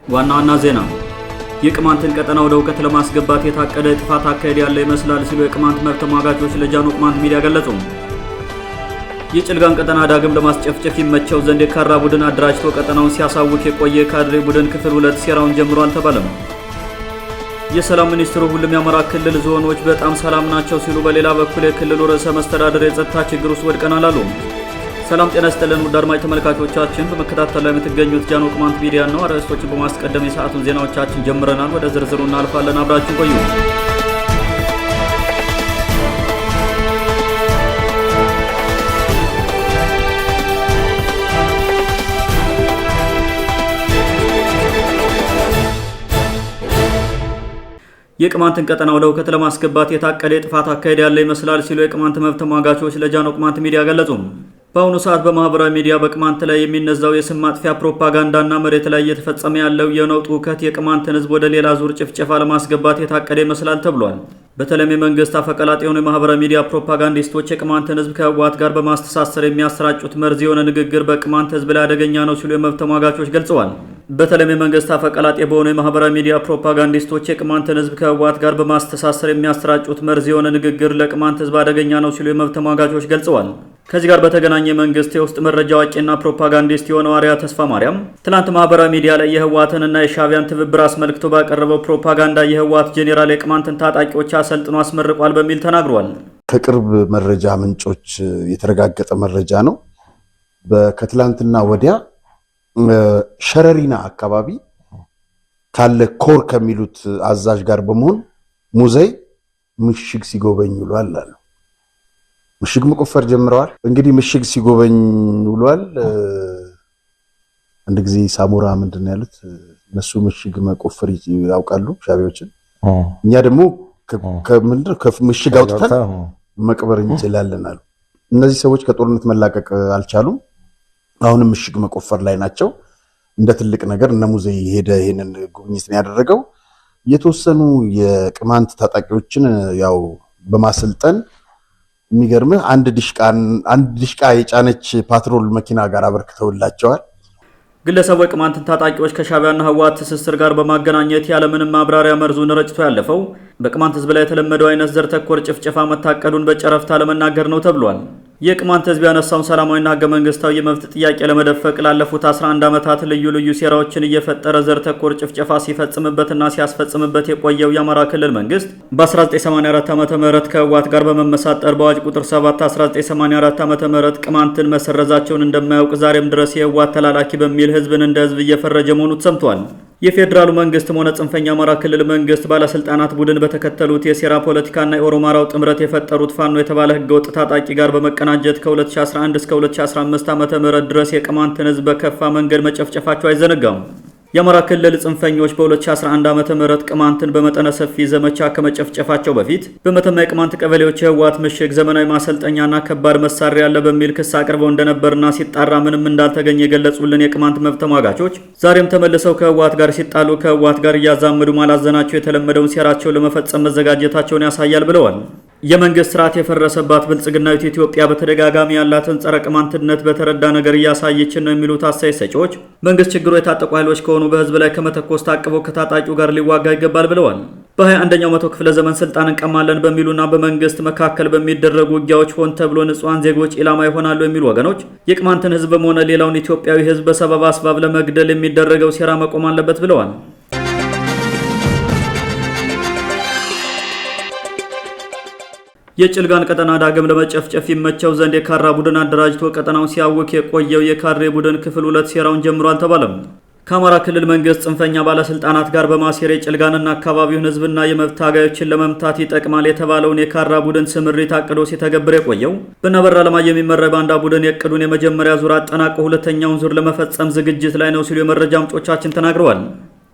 ዋና ዋና ዜና የቅማንትን ቀጠና ወደ ሁከት ለማስገባት የታቀደ ጥፋት አካሄድ ያለ ይመስላል ሲሉ የቅማንት መብት ተሟጋቾች ለጃኖ ቅማንት ሚዲያ ገለጹ። የጭልጋን ቀጠና ዳግም ለማስጨፍጨፍ ይመቸው ዘንድ የካራ ቡድን አደራጅቶ ቀጠናውን ሲያሳውክ የቆየ ካድሬ ቡድን ክፍል 2 ሴራውን ጀምሯል ተባለም። የሰላም ሚኒስትሩ ሁሉም የአማራ ክልል ዞኖች በጣም ሰላም ናቸው ሲሉ፣ በሌላ በኩል የክልሉ ርዕሰ መስተዳድር የጸጥታ ችግር ውስጥ ወድቀናል አሉ። ሰላም ጤና ይስጥልን ውድ አድማጭ ተመልካቾቻችን፣ በመከታተል ላይ የምትገኙት ጃኖ ቅማንት ሚዲያ ነው። አርዕስቶችን በማስቀደም የሰዓቱን ዜናዎቻችን ጀምረናል። ወደ ዝርዝሩ እናልፋለን። አብራችሁ ቆዩ። የቅማንትን ቀጠና ወደ ሁከት ለማስገባት የታቀደ የጥፋት አካሄድ ያለ ይመስላል ሲሉ የቅማንት መብት ተሟጋቾች ለጃኖ ቅማንት ሚዲያ ገለጹ። በአሁኑ ሰዓት በማህበራዊ ሚዲያ በቅማንት ላይ የሚነዛው የስም ማጥፊያ ፕሮፓጋንዳና መሬት ላይ እየተፈጸመ ያለው የነውጥ ሁከት የቅማንትን ሕዝብ ወደ ሌላ ዙር ጭፍጨፋ ለማስገባት የታቀደ ይመስላል ተብሏል። በተለይም የመንግስት አፈቀላጤ የሆኑ የማህበራዊ ሚዲያ ፕሮፓጋንዲስቶች የቅማንትን ሕዝብ ከህወሓት ጋር በማስተሳሰር የሚያሰራጩት መርዝ የሆነ ንግግር በቅማንት ሕዝብ ላይ አደገኛ ነው ሲሉ የመብት ተሟጋቾች ገልጸዋል። በተለይም የመንግስት አፈቀላጤ በሆኑ የማህበራዊ ሚዲያ ፕሮፓጋንዲስቶች የቅማንትን ሕዝብ ከህወሓት ጋር በማስተሳሰር የሚያሰራጩት መርዝ የሆነ ንግግር ለቅማንት ሕዝብ አደገኛ ነው ሲሉ የመብት ተሟጋቾች ገልጸዋል። ከዚህ ጋር በተገናኘ መንግስት የውስጥ መረጃ አዋቂና ፕሮፓጋንዲስት የሆነው አርያ ተስፋ ማርያም ትናንት ማህበራዊ ሚዲያ ላይ የህወሓትንና የሻዕቢያን ትብብር አስመልክቶ ባቀረበው ፕሮፓጋንዳ የህወሓት ጄኔራል የቅማንትን ታጣቂዎች አሰልጥኖ አስመርቋል በሚል ተናግሯል። ከቅርብ መረጃ ምንጮች የተረጋገጠ መረጃ ነው። ከትላንትና ወዲያ ሸረሪና አካባቢ ካለ ኮር ከሚሉት አዛዥ ጋር በመሆን ሙዘይ ምሽግ ሲጎበኝ ውሏል አሉ። ምሽግ መቆፈር ጀምረዋል። እንግዲህ ምሽግ ሲጎበኝ ውሏል። አንድ ጊዜ ሳሞራ ምንድነው ያሉት? እነሱ ምሽግ መቆፈር ያውቃሉ ሻዕቢያዎችን፣ እኛ ደግሞ ከምሽግ አውጥተን መቅበር እንችላለን አሉ። እነዚህ ሰዎች ከጦርነት መላቀቅ አልቻሉም። አሁንም ምሽግ መቆፈር ላይ ናቸው። እንደ ትልቅ ነገር እነ ሙዘይ ሄደ ይሄንን ጉብኝት ነው ያደረገው። የተወሰኑ የቅማንት ታጣቂዎችን ያው በማሰልጠን የሚገርምህ አንድ ዲሽቃ የጫነች ፓትሮል መኪና ጋር አበርክተውላቸዋል። ግለሰቡ የቅማንትን ታጣቂዎች ከሻዕቢያና ህወሓት ትስስር ጋር በማገናኘት ያለምንም ማብራሪያ መርዙን ረጭቶ ያለፈው በቅማንት ህዝብ ላይ የተለመደው አይነት ዘር ተኮር ጭፍጨፋ መታቀዱን በጨረፍታ ለመናገር ነው ተብሏል። የቅማንት ህዝብ ያነሳውን ሰላማዊና ህገ መንግስታዊ የመብት ጥያቄ ለመደፈቅ ላለፉት 11 ዓመታት ልዩ ልዩ ሴራዎችን እየፈጠረ ዘር ተኮር ጭፍጨፋ ሲፈጽምበትና ሲያስፈጽምበት የቆየው የአማራ ክልል መንግስት በ1984 ዓ.ም ከህወሓት ጋር በመመሳጠር በአዋጅ ቁጥር 7 1984 ዓ.ም ቅማንትን መሰረዛቸውን እንደማያውቅ ዛሬም ድረስ የህወሓት ተላላኪ በሚል ህዝብን እንደ ህዝብ እየፈረጀ መሆኑ ተሰምቷል። የፌዴራሉ መንግስትም ሆነ ጽንፈኛ አማራ ክልል መንግስት ባለስልጣናት ቡድን በተከተሉት የሴራ ፖለቲካና የኦሮማራው ጥምረት የፈጠሩት ፋኖ የተባለ ህገወጥ ታጣቂ ጋር በመቀናጀት ከ2011 እስከ 2015 ዓ.ም ድረስ የቅማንትን ህዝብ በከፋ መንገድ መጨፍጨፋቸው አይዘነጋም። የአማራ ክልል ጽንፈኞች በ2011 ዓ.ም ቅማንትን በመጠነ ሰፊ ዘመቻ ከመጨፍጨፋቸው በፊት በመተማ የቅማንት ቀበሌዎች የህወሓት ምሽግ፣ ዘመናዊ ማሰልጠኛና ከባድ መሳሪያ ያለ በሚል ክስ አቅርበው እንደነበርና ሲጣራ ምንም እንዳልተገኘ የገለጹልን የቅማንት መብት ተሟጋቾች ዛሬም ተመልሰው ከህወሓት ጋር ሲጣሉ ከህወሓት ጋር እያዛመዱ ማላዘናቸው የተለመደውን ሴራቸውን ለመፈጸም መዘጋጀታቸውን ያሳያል ብለዋል። የመንግስት ስርዓት የፈረሰባት ብልጽግናዊት ኢትዮጵያ በተደጋጋሚ ያላትን ጸረ ቅማንትነት በተረዳ ነገር እያሳየችን ነው የሚሉት አስተያየት ሰጪዎች መንግስት ችግሩ የታጠቁ ኃይሎች ከሆኑ በህዝብ ላይ ከመተኮስ ታቅበው ከታጣቂው ጋር ሊዋጋ ይገባል ብለዋል። በ21ኛው መቶ ክፍለ ዘመን ስልጣን እንቀማለን በሚሉና በመንግስት መካከል በሚደረጉ ውጊያዎች ሆን ተብሎ ንጹሃን ዜጎች ኢላማ ይሆናሉ የሚሉ ወገኖች የቅማንትን ህዝብም ሆነ ሌላውን ኢትዮጵያዊ ህዝብ በሰበብ አስባብ ለመግደል የሚደረገው ሴራ መቆም አለበት ብለዋል። የጭልጋን ቀጠና ዳግም ለመጨፍጨፍ ይመቸው ዘንድ የካራ ቡድን አደራጅቶ ቀጠናውን ሲያውክ የቆየው የካድሬ ቡድን ክፍል 2 ሴራውን ጀምሯል ተባለም። ከአማራ ክልል መንግስት ጽንፈኛ ባለስልጣናት ጋር በማሴር የጭልጋንና አካባቢውን ህዝብና የመብት ታጋዮችን ለመምታት ይጠቅማል የተባለውን የካራ ቡድን ስምሪት አቅዶ ሲተገብር የቆየው በነበራ ለማየ የሚመራ ባንዳ ቡድን የቅዱን የመጀመሪያ ዙር አጠናቆ ሁለተኛውን ዙር ለመፈጸም ዝግጅት ላይ ነው ሲሉ የመረጃ ምንጮቻችን ተናግረዋል።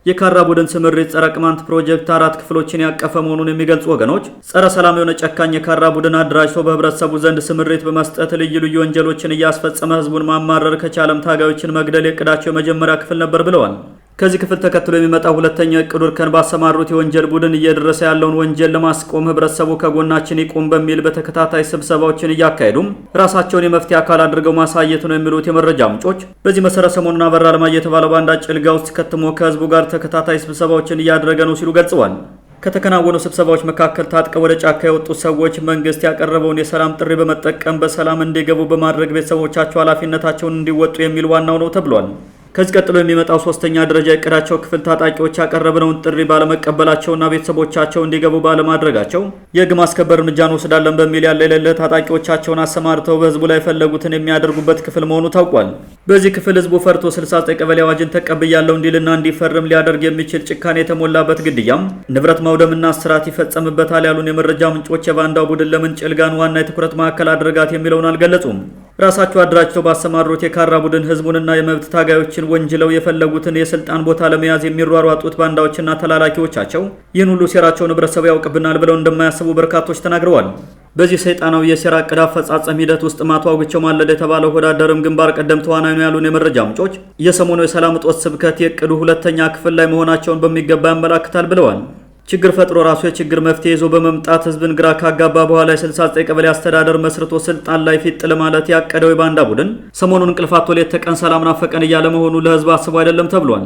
የካራ ቡድን ስምሪት ጸረ ቅማንት ፕሮጀክት 4 ክፍሎችን ያቀፈ መሆኑን የሚገልጹ ወገኖች ጸረ ሰላም የሆነ ጨካኝ የካራ ቡድን አደራጅቶ በህብረተሰቡ ዘንድ ስምሪት በመስጠት ልዩ ልዩ ወንጀሎችን እያስፈጸመ ህዝቡን ማማረር ከቻለም ታጋዮችን መግደል የቅዳቸው የመጀመሪያ ክፍል ነበር ብለዋል። ከዚህ ክፍል ተከትሎ የሚመጣው ሁለተኛው እቅዱ እርከን ባሰማሩት የወንጀል ቡድን እየደረሰ ያለውን ወንጀል ለማስቆም ህብረተሰቡ ከጎናችን ይቁም በሚል በተከታታይ ስብሰባዎችን እያካሄዱም ራሳቸውን የመፍትሄ አካል አድርገው ማሳየት ነው የሚሉት የመረጃ ምንጮች። በዚህ መሰረት ሰሞኑን አበራ ለማየ የተባለው ባንዳ ጭልጋ ውስጥ ከትሞ ከህዝቡ ጋር ተከታታይ ስብሰባዎችን እያደረገ ነው ሲሉ ገልጸዋል። ከተከናወኑ ስብሰባዎች መካከል ታጥቀው ወደ ጫካ የወጡት ሰዎች መንግስት ያቀረበውን የሰላም ጥሪ በመጠቀም በሰላም እንዲገቡ በማድረግ ቤተሰቦቻቸው ኃላፊነታቸውን እንዲወጡ የሚል ዋናው ነው ተብሏል። ከዚህ ቀጥሎ የሚመጣው ሶስተኛ ደረጃ የቅዳቸው ክፍል ታጣቂዎች ያቀረብነውን ጥሪ ባለመቀበላቸውና ቤተሰቦቻቸው እንዲገቡ ባለማድረጋቸው የህግ ማስከበር እርምጃ እንወስዳለን በሚል ያለ የሌለ ታጣቂዎቻቸውን አሰማርተው በህዝቡ ላይ የፈለጉትን የሚያደርጉበት ክፍል መሆኑ ታውቋል። በዚህ ክፍል ህዝቡ ፈርቶ 69 ቀበሌ አዋጅን ተቀብያለሁ እንዲልና እንዲፈርም ሊያደርግ የሚችል ጭካኔ የተሞላበት ግድያም፣ ንብረት ማውደምና እስራት ይፈጸምበታል ያሉን የመረጃ ምንጮች የባንዳው ቡድን ለምን ጭልጋን ዋና የትኩረት ማዕከል አድርጋት የሚለውን አልገለጹም። ራሳቸው አደራጅተው ባሰማሩት የካራ ቡድን ህዝቡንና የመብት ታጋዮችን ወንጅለው የፈለጉትን የስልጣን ቦታ ለመያዝ የሚሯሯጡት ባንዳዎችና ተላላኪዎቻቸው ይህን ሁሉ ሴራቸውን ህብረተሰቡ ያውቅብናል ብለው እንደማያስቡ በርካቶች ተናግረዋል። በዚህ ሰይጣናዊ የሴራ ዕቅድ አፈጻጸም ሂደት ውስጥ አቶ አውግቸው ማለደ የተባለው ወዳደርም ግንባር ቀደም ተዋናይ ነው ያሉን የመረጃ ምንጮች የሰሞኑ የሰላም እጦት ስብከት የዕቅዱ ሁለተኛ ክፍል ላይ መሆናቸውን በሚገባ ያመላክታል ብለዋል። ችግር ፈጥሮ ራሱ የችግር መፍትሄ ይዞ በመምጣት ህዝብን ግራ ካጋባ በኋላ የ69 ቀበሌ አስተዳደር መስርቶ ስልጣን ላይ ፊት ለማለት ያቀደው የባንዳ ቡድን ሰሞኑን እንቅልፋቶ ሌት ተቀን ሰላም ናፈቀን እያለ መሆኑ ለህዝብ አስቦ አይደለም ተብሏል።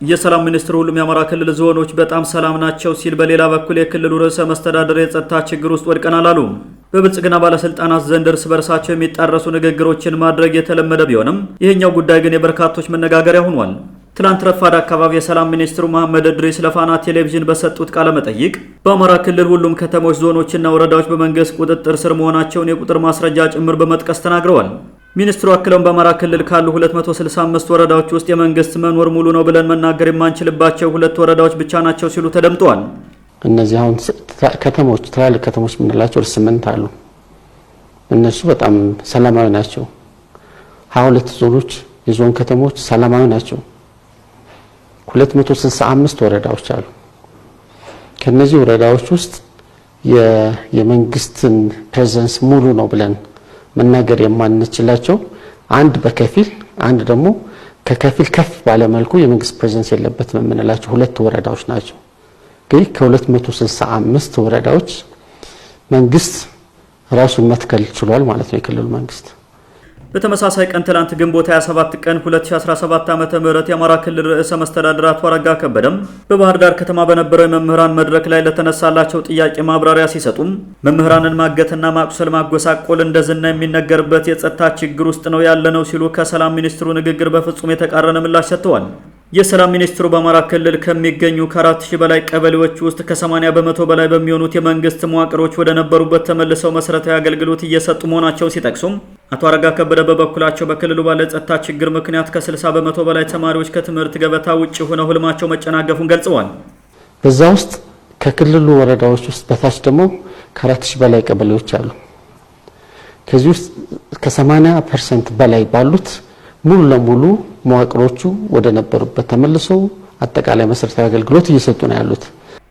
የሰላም ሚኒስትሩ ሁሉም የአማራ ክልል ዞኖች በጣም ሰላም ናቸው ሲል፣ በሌላ በኩል የክልሉ ርዕሰ መስተዳደር የጸጥታ ችግር ውስጥ ወድቀናል አሉ። በብልጽግና ባለስልጣናት ዘንድ እርስ በርሳቸው የሚጣረሱ ንግግሮችን ማድረግ የተለመደ ቢሆንም ይህኛው ጉዳይ ግን የበርካቶች መነጋገሪያ ሆኗል። ትላንት ረፋድ አካባቢ የሰላም ሚኒስትሩ መሐመድ እድሪስ ለፋና ቴሌቪዥን በሰጡት ቃለ መጠይቅ በአማራ ክልል ሁሉም ከተሞች፣ ዞኖችና ወረዳዎች በመንግስት ቁጥጥር ስር መሆናቸውን የቁጥር ማስረጃ ጭምር በመጥቀስ ተናግረዋል። ሚኒስትሩ አክለውም በአማራ ክልል ካሉ 265 ወረዳዎች ውስጥ የመንግስት መኖር ሙሉ ነው ብለን መናገር የማንችልባቸው 2 ወረዳዎች ብቻ ናቸው ሲሉ ተደምጠዋል። እነዚህ አሁን ከተሞች ትላልቅ ከተሞች የምንላቸው 8 አሉ። እነሱ በጣም ሰላማዊ ናቸው። 22 ዞኖች የዞን ከተሞች ሰላማዊ ናቸው። 265 ወረዳዎች አሉ። ከነዚህ ወረዳዎች ውስጥ የመንግስትን ፕሬዘንስ ሙሉ ነው ብለን መናገር የማንችላቸው አንድ በከፊል አንድ ደግሞ ከከፊል ከፍ ባለ መልኩ የመንግስት ፕሬዘንስ የለበትም የምንላቸው 2 ወረዳዎች ናቸው። ግን ከ265 ወረዳዎች መንግስት ራሱን መትከል ችሏል ማለት ነው የክልሉ መንግስት። በተመሳሳይ ቀን ትላንት ግንቦት 27 ቀን 2017 ዓ.ም የአማራ ክልል ርዕሰ መስተዳድር አቶ አረጋ ከበደም በባህር ዳር ከተማ በነበረው የመምህራን መድረክ ላይ ለተነሳላቸው ጥያቄ ማብራሪያ ሲሰጡም መምህራንን ማገትና ማቁሰል፣ ማጎሳቆል እንደዝና የሚነገርበት የጸጥታ ችግር ውስጥ ነው ያለነው ሲሉ ከሰላም ሚኒስትሩ ንግግር በፍጹም የተቃረነ ምላሽ ሰጥተዋል። የሰላም ሚኒስትሩ በአማራ ክልል ከሚገኙ ከ4000 በላይ ቀበሌዎች ውስጥ ከ80 በመቶ በላይ በሚሆኑት የመንግስት መዋቅሮች ወደ ነበሩበት ተመልሰው መሰረታዊ አገልግሎት እየሰጡ መሆናቸው ሲጠቅሱም አቶ አረጋ ከበደ በበኩላቸው በክልሉ ባለ ጸጥታ ችግር ምክንያት ከ60 በመቶ በላይ ተማሪዎች ከትምህርት ገበታ ውጭ ሆነው ህልማቸው መጨናገፉን ገልጸዋል። በዛ ውስጥ ከክልሉ ወረዳዎች ውስጥ በታች ደግሞ ከ4000 በላይ ቀበሌዎች አሉ። ከዚህ ውስጥ ከ80% በላይ ባሉት ሙሉ ለሙሉ መዋቅሮቹ ወደ ነበሩበት ተመልሰው አጠቃላይ መሰረታዊ አገልግሎት እየሰጡ ነው ያሉት።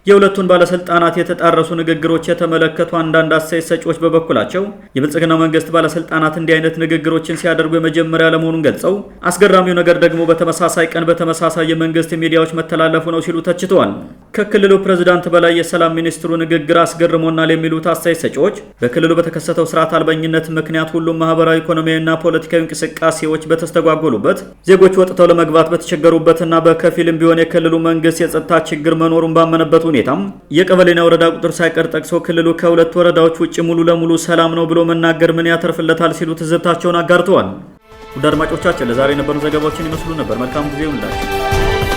የሁለቱን ባለስልጣናት የተጣረሱ ንግግሮች የተመለከቱ አንዳንድ አስተያየት ሰጪዎች በበኩላቸው የብልጽግና መንግስት ባለስልጣናት እንዲህ አይነት ንግግሮችን ሲያደርጉ የመጀመሪያ ለመሆኑን ገልጸው አስገራሚው ነገር ደግሞ በተመሳሳይ ቀን በተመሳሳይ የመንግስት ሚዲያዎች መተላለፉ ነው ሲሉ ተችተዋል። ከክልሉ ፕሬዝዳንት በላይ የሰላም ሚኒስትሩ ንግግር አስገርሞናል የሚሉት አስተያየት ሰጪዎች በክልሉ በተከሰተው ስርዓት አልበኝነት ምክንያት ሁሉም ማህበራዊ፣ ኢኮኖሚያዊና ፖለቲካዊ እንቅስቃሴዎች በተስተጓጎሉበት፣ ዜጎች ወጥተው ለመግባት በተቸገሩበትና በከፊልም ቢሆን የክልሉ መንግስት የጸጥታ ችግር መኖሩን ባመነበት ሁኔታም የቀበሌና ወረዳ ቁጥር ሳይቀር ጠቅሶ ክልሉ ከ2 ወረዳዎች ውጭ ሙሉ ለሙሉ ሰላም ነው ብሎ መናገር ምን ያተርፍለታል ሲሉ ትዝብታቸውን አጋርተዋል። ውድ አድማጮቻችን ለዛሬ የነበሩ ዘገባዎችን ይመስሉ ነበር። መልካም ጊዜ ይሁንላችሁ።